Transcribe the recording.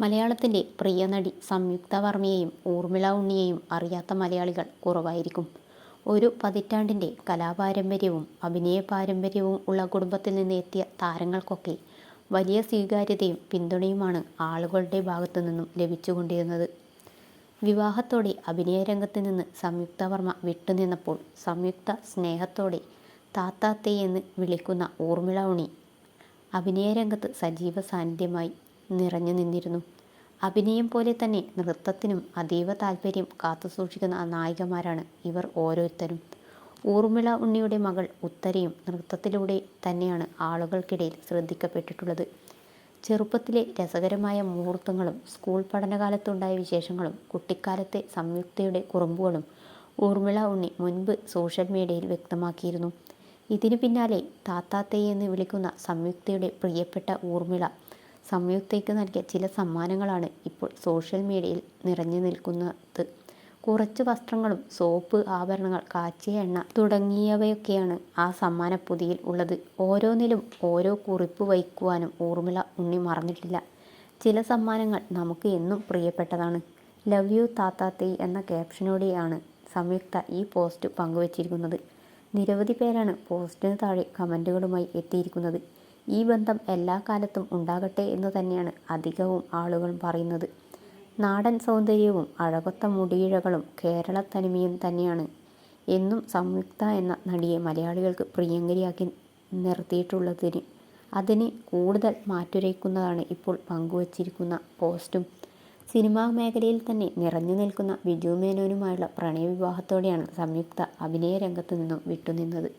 മലയാളത്തിൻ്റെ പ്രിയ നടി സംയുക്ത വർമ്മയെയും ഊർമിള ഉണ്ണിയെയും അറിയാത്ത മലയാളികൾ കുറവായിരിക്കും. ഒരു പതിറ്റാണ്ടിൻ്റെ കലാപാരമ്പര്യവും അഭിനയ പാരമ്പര്യവും ഉള്ള കുടുംബത്തിൽ നിന്ന് എത്തിയ താരങ്ങൾക്കൊക്കെ വലിയ സ്വീകാര്യതയും പിന്തുണയുമാണ് ആളുകളുടെ ഭാഗത്തു നിന്നും ലഭിച്ചുകൊണ്ടിരുന്നത്. വിവാഹത്തോടെ അഭിനയ രംഗത്ത് നിന്ന് സംയുക്ത വർമ്മ വിട്ടുനിന്നപ്പോൾ സംയുക്ത സ്നേഹത്തോടെ താത്താത്തേ എന്ന് വിളിക്കുന്ന ഊർമിള ഉണ്ണി അഭിനയ രംഗത്ത് സജീവ സാന്നിധ്യമായി നിറഞ്ഞു നിന്നിരുന്നു. അഭിനയം പോലെ തന്നെ നൃത്തത്തിനും അതീവ താല്പര്യം കാത്തുസൂക്ഷിക്കുന്ന നായികമാരാണ് ഇവർ ഓരോരുത്തരും. ഊർമിള ഉണ്ണിയുടെ മകൾ ഉത്തരയും നൃത്തത്തിലൂടെ തന്നെയാണ് ആളുകൾക്കിടയിൽ ശ്രദ്ധിക്കപ്പെട്ടിട്ടുള്ളത്. ചെറുപ്പത്തിലെ രസകരമായ മുഹൂർത്തങ്ങളും സ്കൂൾ പഠനകാലത്തുണ്ടായ വിശേഷങ്ങളും കുട്ടിക്കാലത്തെ സംയുക്തയുടെ കുറുമ്പുകളും ഊർമിള ഉണ്ണി മുൻപ് സോഷ്യൽ മീഡിയയിൽ വ്യക്തമാക്കിയിരുന്നു. ഇതിനു പിന്നാലെ താത്താത്തേ എന്ന് വിളിക്കുന്ന സംയുക്തയുടെ പ്രിയപ്പെട്ട ഊർമിള സംയുക്തയ്ക്ക് നൽകിയ ചില സമ്മാനങ്ങളാണ് ഇപ്പോൾ സോഷ്യൽ മീഡിയയിൽ നിറഞ്ഞു നിൽക്കുന്നത്. കുറച്ച് വസ്ത്രങ്ങളും സോപ്പ്, ആഭരണങ്ങൾ, കാച്ചിയ എണ്ണ തുടങ്ങിയവയൊക്കെയാണ് ആ സമ്മാനപ്പൊതിയിൽ ഉള്ളത്. ഓരോന്നിലും ഓരോ കുറിപ്പ് വയ്ക്കുവാനും ഊർമിള ഉണ്ണി മറന്നിട്ടില്ല. ചില സമ്മാനങ്ങൾ നമുക്ക് എന്നും പ്രിയപ്പെട്ടതാണ്. ലവ് യു താത്താത്തേ എന്ന ക്യാപ്ഷനോടെയാണ് സംയുക്ത ഈ പോസ്റ്റ് പങ്കുവച്ചിരിക്കുന്നത്. നിരവധി പേരാണ് പോസ്റ്റിന് താഴെ കമൻറ്റുകളുമായി എത്തിയിരിക്കുന്നത്. ഈ ബന്ധം എല്ലാ കാലത്തും ഉണ്ടാകട്ടെ എന്ന് തന്നെയാണ് അധികവും ആളുകളും പറയുന്നത്. നാടൻ സൗന്ദര്യവും അഴകൊത്ത മുടിയിഴകളും കേരള തനിമയും തന്നെയാണ് എന്നും സംയുക്ത എന്ന നടിയെ മലയാളികൾക്ക് പ്രിയങ്കരിയാക്കി നിർത്തിയിട്ടുള്ളതിന് അതിന് കൂടുതൽ മാറ്റുരയ്ക്കുന്നതാണ് ഇപ്പോൾ പങ്കുവച്ചിരിക്കുന്ന പോസ്റ്റും. സിനിമാ മേഖലയിൽ തന്നെ നിറഞ്ഞു നിൽക്കുന്ന ബിജു മേനോനുമായുള്ള പ്രണയവിവാഹത്തോടെയാണ് സംയുക്ത അഭിനയ രംഗത്ത് നിന്നും വിട്ടുനിന്നത്.